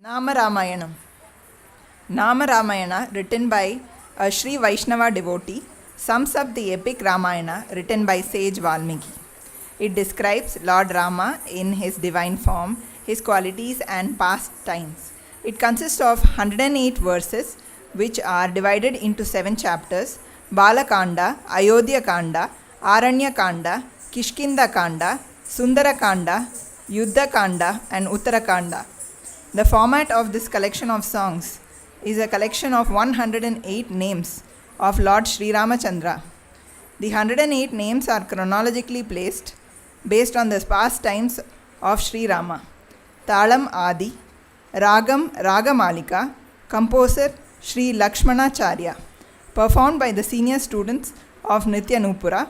Nama Ramayanam. Nama Ramayana, written by a Sri Vaishnava devotee, sums up the epic Ramayana written by sage Valmiki. It describes Lord Rama in his divine form, his qualities and past times. It consists of 108 verses which are divided into 7 chapters: Balakanda, Ayodhya Kanda, Aranya Kanda, Kishkinda Kanda, Sundara Kanda, Yuddha Kanda and Uttara Kanda. The format of this collection of songs is a collection of 108 names of Lord Sri Ramachandra. The 108 names are chronologically placed based on the past times of Sri Rama. Talam Adi, Ragam Ragamalika, composer Sri Lakshmanacharya, performed by the senior students of Nitya Nupura,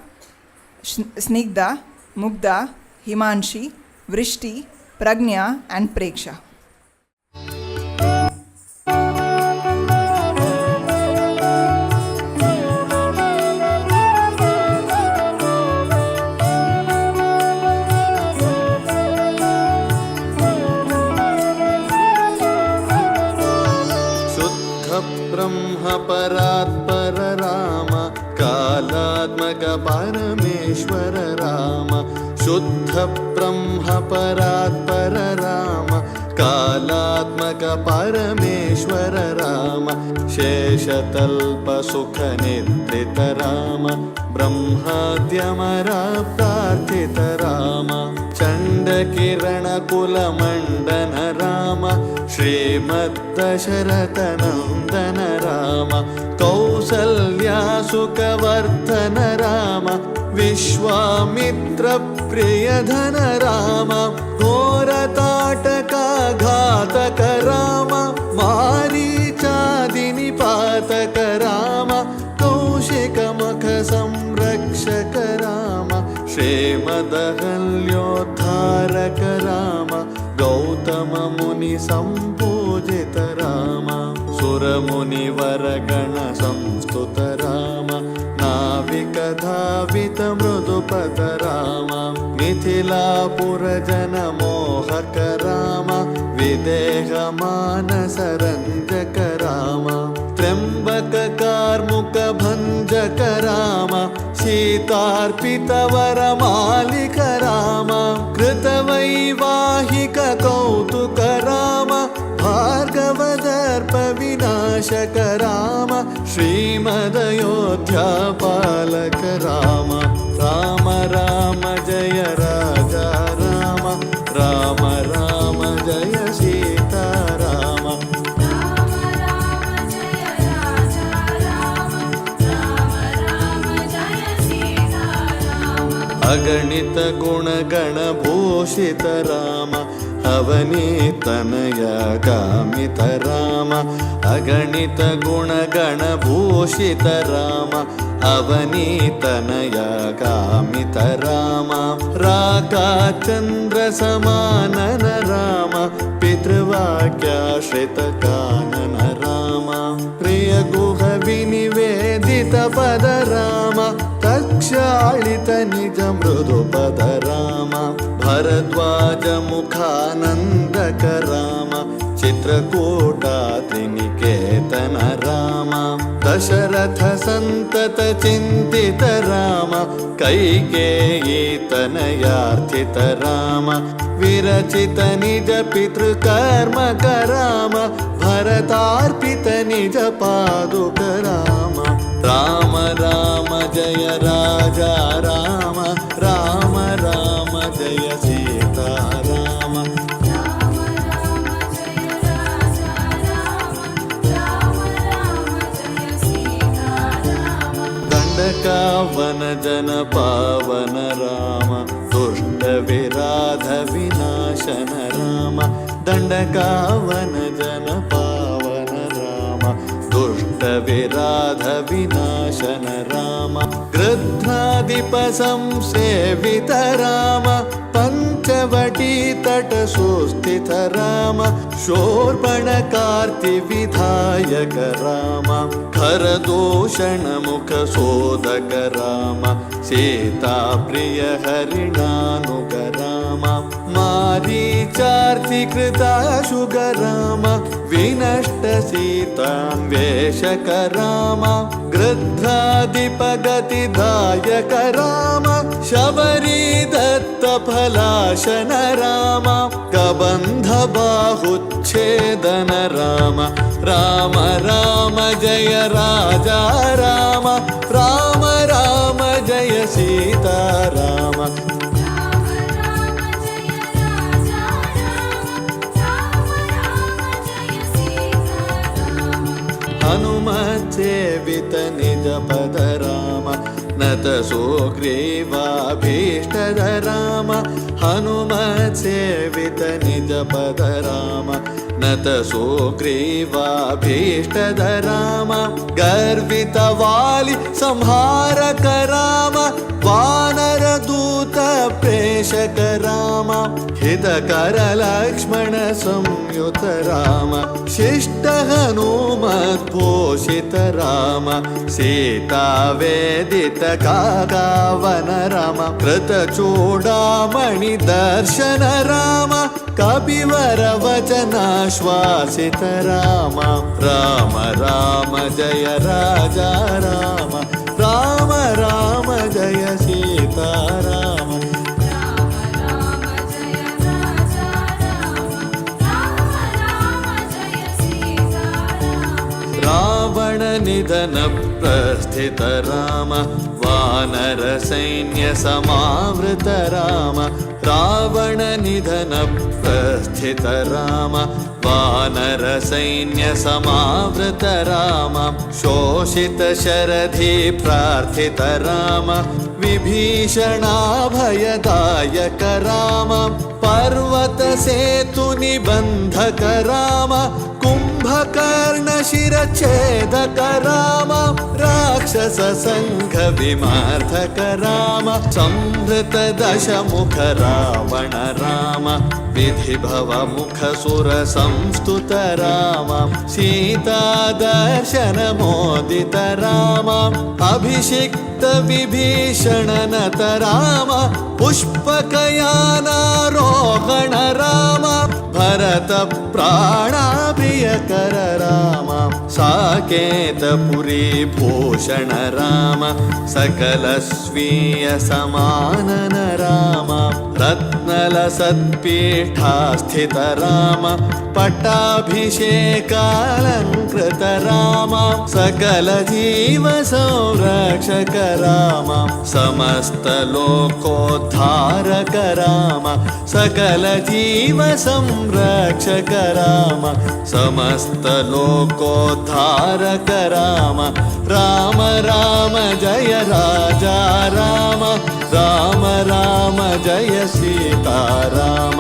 Snigdha, Mugdha, Himanshi, Vrishti, Pragnya and Preksha. परात्पर Ram कालात्मक परमेश्वर राम शुद्ध ब्रह्म परात्पर राम कालात्मक परमेश्वर राम शेषतल्प सुख निद्रित राम ब्रह्माद्यमरा प्रार्थित राम चंड किरण कुल मंडन राम श्रीमद्दशरथ नंदन राम कौसल्या सुखवर्धन राम विश्वामित्र प्रियधन राम घोरताटका घातक राम मारीचादिनिपातक राम कौशिक मुख संरक्षक राम श्रीमदहल्योद्धारक राम गौतम मुनि संपूजित राम सुरमुनिवर गण संस्तुत राम नाविक धावित मृदुपद राम मिथिलापुर जन मोहक राम विदेह मानस रंजक राम त्र्यंबक कार्मुक भंजक राम सीतार्पित वर मालिक राम कृतवैवाहिक कौतुक राम भार्गवदर्प विनाशक राम श्रीमदयोध्या पालक राम राम राम जय राजा राम राम राम जय सीता राम अगणित गुण गण भूषित राम अवनीतनय कामित राम अगणित गुण गण भूषित राम अवनीतनय कामित राम राका चंद्र समानन राम पितृवाक्याश्रित कानन राम प्रिय गुह विनिवेदित पद राम तक्षालित निज मृदु पद राम भरद्वाज मुखानंदक राम चित्रकूटा त्रिनिकेतन राम दशरथ संतत चिंतित राम कैकेयी तनयार्थित राम विरचित निज पितृकर्मक राम भरतार्पित निज पादुक राम राम राम जय राजा राम राम राम जय सीता राम दंडकावन जन पावन राम दुष्ट विराध विनाशन राम दंडकावन जन पावन राम दुष्ट विराध विनाशन राम गृध्राधिप संसेवित राम पंचवटी तट सुस्थित राम शोर्पणकार्ति विधायक राम खरदूषण मुख शोधक राम सीताप्रिय हरिणानुग राम मारीचार्थिकृताशुग राम विनष्ट सीतान्वेषक राम गृध्रादिपगतिदायक राम शबरी दत्तफलाशन राम कबन्ध बाहुच्छेदन राम राम राम जय राजा राम राम राम जय सीता राम हनुमत्सेवित निज पद राम नत सुग्रीवाभीष्टद राम हनुमत्सेवित निज पद राम नत सुग्रीवाभीष्टद राम गर्वित वाली संहारक राम वानर दूत प्रेषक राम हितकर लक्ष्मण संयुत राम शिष्ट हनुमत् पोषित राम सीता वेदित कावन राम कृत चूडामणि दर्शन राम कपिवर वचनाश्वासित राम राम राम जय राजा राम राम राम जय सीता राम रावण निधन प्रस्थित राम वानर सैन्य समावृत राम रावण निधन प्रस्थित राम वानर सैन्य समावृत राम शोषित शरधि प्रार्थित राम विभीषणाभयदायक राम पर्वत सेतु निबन्धक राम कुम्भकर्ण शिरच्छेदक राम राक्षस संघ विमर्दक राम संहृत दशमुख रावण राम विधिभव मुख सुर संस्तुत राम सीता दर्शन मोदित राम अभिषिक्त विभीषण नत राम पुष्पकयानारोहण राम भरत प्राणाप्रियकर राम साकेतपुरी भूषण राम सकल स्वीय समानन राम रत्नलसत्पीठास्थित राम पट्टाभिषेकालङ्कृत राम सकल जीव संरक्षक राम समस्त लोकोद्धारक राम सकल जीव संरक्षक राम समस्त लोकोद्धारक राम राम राम जय राजा राम राम राम जय सीता राम